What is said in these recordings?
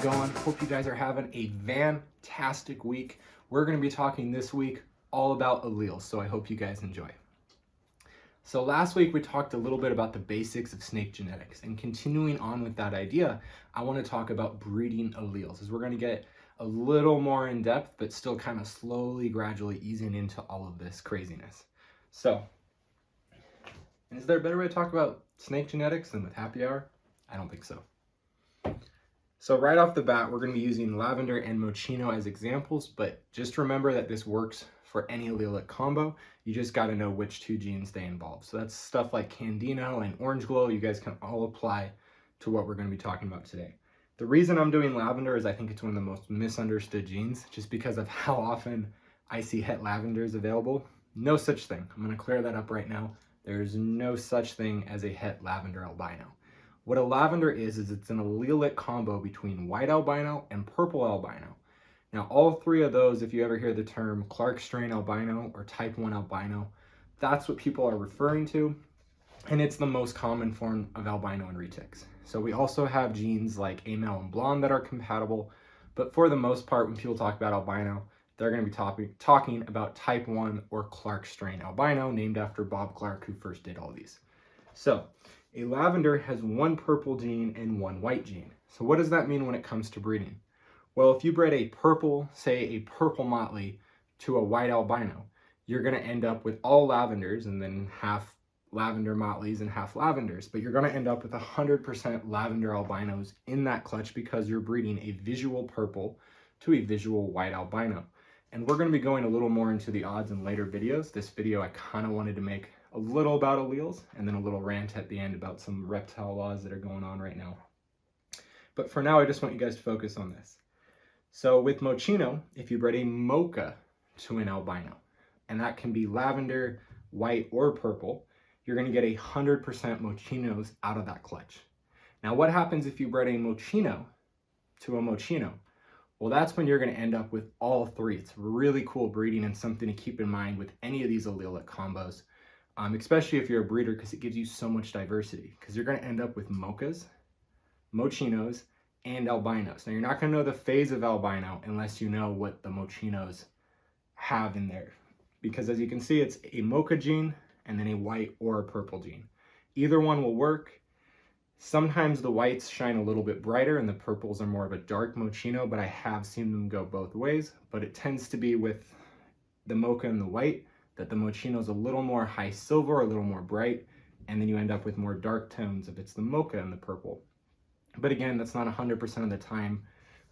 it going? Hope you guys are having a fantastic week. We're going to be talking this week all about alleles, so I hope you guys enjoy. So last week we talked a little bit about the basics of snake genetics, and continuing on with that idea, I want to talk about breeding alleles, as we're going to get a little more in depth, but still kind of slowly, gradually easing into all of this craziness. So, is there a better way to talk about snake genetics than with happy hour? I don't think so. So right off the bat, we're going to be using lavender and moschino as examples, but just remember that this works for any allelic combo. You just got to know which two genes they involve. So that's stuff like candino and orange glow. You guys can all apply to what we're going to be talking about today. The reason I'm doing lavender is I think it's one of the most misunderstood genes, just because of how often I see het lavenders available. No such thing. I'm going to clear that up right now. There's no such thing as a het lavender albino. What a lavender is it's an allelic combo between white albino and purple albino. Now, all three of those, if you ever hear the term Clark strain albino or type 1 albino, that's what people are referring to, and it's the most common form of albino in retics. So we also have genes like amel and blonde that are compatible, but for the most part, when people talk about albino, they're going to be talking about type 1 or Clark strain albino, named after Bob Clark, who first did all these. So a lavender has one purple gene and one white gene. So what does that mean when it comes to breeding? Well, if you bred a purple, say a purple motley, to a white albino, you're going to end up with all lavenders and then half lavender motleys and half lavenders, but you're going to end up with 100% lavender albinos in that clutch because you're breeding a visual purple to a visual white albino. And we're going to be going a little more into the odds in later videos. This video I kind of wanted to make a little about alleles and then a little rant at the end about some reptile laws that are going on right now. But for now, I just want you guys to focus on this. So with moschino, if you bred a mocha to an albino, and that can be lavender, white, or purple, you're going to get 100% mochinos out of that clutch. Now, what happens if you bred a moschino to a moschino? Well, that's when you're going to end up with all three. It's really cool breeding and something to keep in mind with any of these allelic combos, especially if you're a breeder, because it gives you so much diversity, because you're going to end up with mochas, mochinos, and albinos. Now, you're not going to know the phase of albino unless you know what the mochinos have in there, because as you can see, it's a mocha gene and then a white or a purple gene. Either one will work. Sometimes the whites shine a little bit brighter and the purples are more of a dark moschino, but I have seen them go both ways. But it tends to be with the mocha and the white that the moschino is a little more high silver, a little more bright, and then you end up with more dark tones if it's the mocha and the purple. But again, that's not 100% of the time.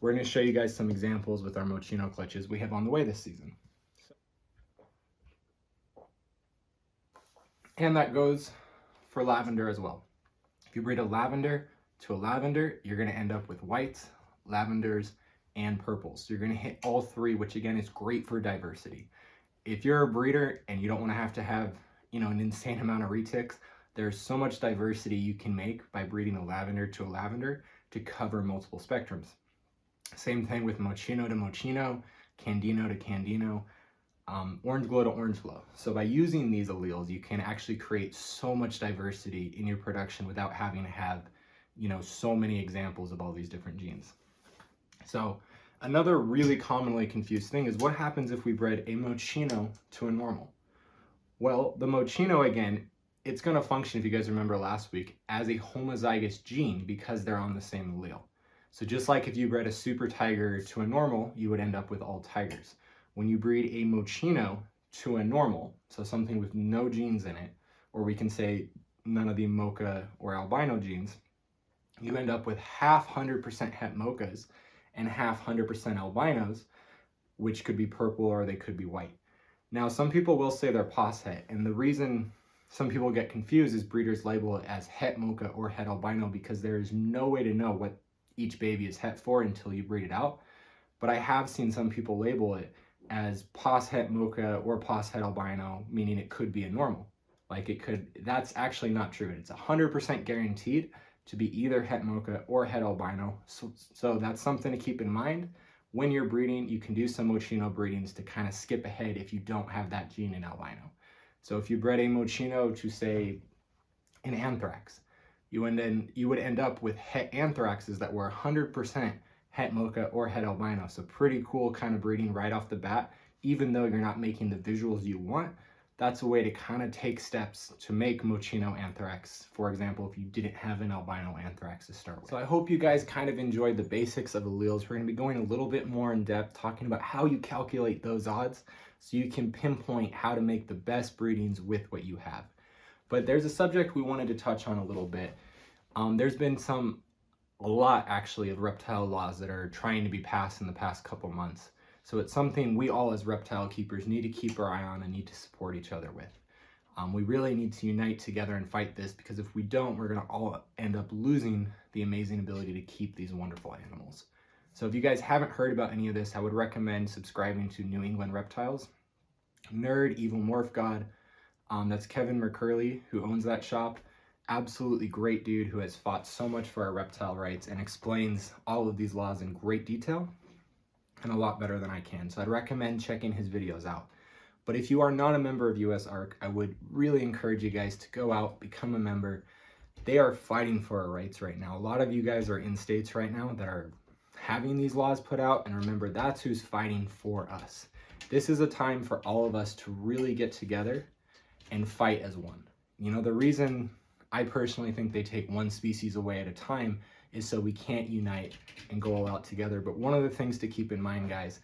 We're going to show you guys some examples with our moschino clutches we have on the way this season. And that goes for lavender as well. If you breed a lavender to a lavender, you're going to end up with whites, lavenders, and purples. So you're going to hit all three, which again is great for diversity. If you're a breeder and you don't want to have, an insane amount of retics, there's so much diversity you can make by breeding a lavender to a lavender to cover multiple spectrums. Same thing with moschino to moschino, candino to candino, orange glow to orange glow. So by using these alleles, you can actually create so much diversity in your production without having to have, so many examples of all these different genes. So another really commonly confused thing is what happens if we bred a moschino to a normal? Well, the moschino, again, it's going to function, if you guys remember last week, as a homozygous gene because they're on the same allele. So just like if you bred a super tiger to a normal, you would end up with all tigers. When you breed a moschino to a normal, so something with no genes in it, or we can say none of the mocha or albino genes, you end up with half 100% het mochas and half 100% albinos, which could be purple or they could be white. Now, some people will say they're pos het, and the reason some people get confused is breeders label it as het mocha or het albino because there is no way to know what each baby is het for until you breed it out. But I have seen some people label it as pos het mocha or pos het albino, meaning it could be a normal. That's actually not true. It's 100% guaranteed to be either het mocha or het albino. So that's something to keep in mind. When you're breeding, you can do some moschino breedings to kind of skip ahead if you don't have that gene in albino. So if you bred a moschino to, say, an anthrax, you would end up with het anthraxes that were 100% het mocha, or het albino. So pretty cool kind of breeding right off the bat, even though you're not making the visuals you want. That's a way to kind of take steps to make Mochino Anthrax, for example, if you didn't have an albino anthrax to start with. So I hope you guys kind of enjoyed the basics of alleles. We're going to be going a little bit more in depth, talking about how you calculate those odds so you can pinpoint how to make the best breedings with what you have. But there's a subject we wanted to touch on a little bit. There's been a lot actually of reptile laws that are trying to be passed in the past couple months. So it's something we all as reptile keepers need to keep our eye on and need to support each other with. We really need to unite together and fight this, because if we don't, we're going to all end up losing the amazing ability to keep these wonderful animals. So if you guys haven't heard about any of this, I would recommend subscribing to New England Reptiles. Nerd, Evil Morph God, that's Kevin McCurley, who owns that shop. Absolutely great dude who has fought so much for our reptile rights and explains all of these laws in great detail, and a lot better than I can. So I'd recommend checking his videos out. But if you are not a member of USARK, I would really encourage you guys to go out, become a member. They are fighting for our rights right now. A lot of you guys are in states right now that are having these laws put out, and remember, that's who's fighting for us. This is a time for all of us to really get together and fight as one. You know, the reason I personally think they take one species away at a time is so we can't unite and go all out together. But one of the things to keep in mind, guys,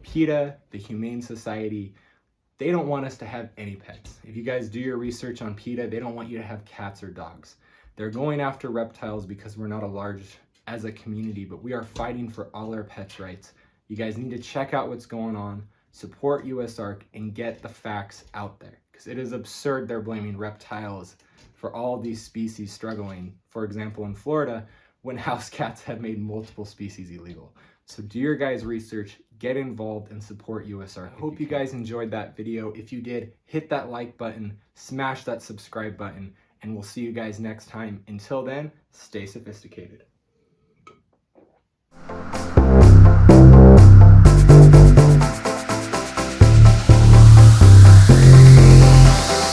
PETA, the Humane Society, they don't want us to have any pets. If you guys do your research on PETA, they don't want you to have cats or dogs. They're going after reptiles because we're not as a community, but we are fighting for all our pets' rights. You guys need to check out what's going on, support USARK, and get the facts out there. Because it is absurd they're blaming reptiles for all these species struggling. For example, in Florida, when house cats have made multiple species illegal. So do your guys' research, get involved, and support USARK. I hope you guys enjoyed that video. If you did, hit that like button, smash that subscribe button, and we'll see you guys next time. Until then, stay sophisticated.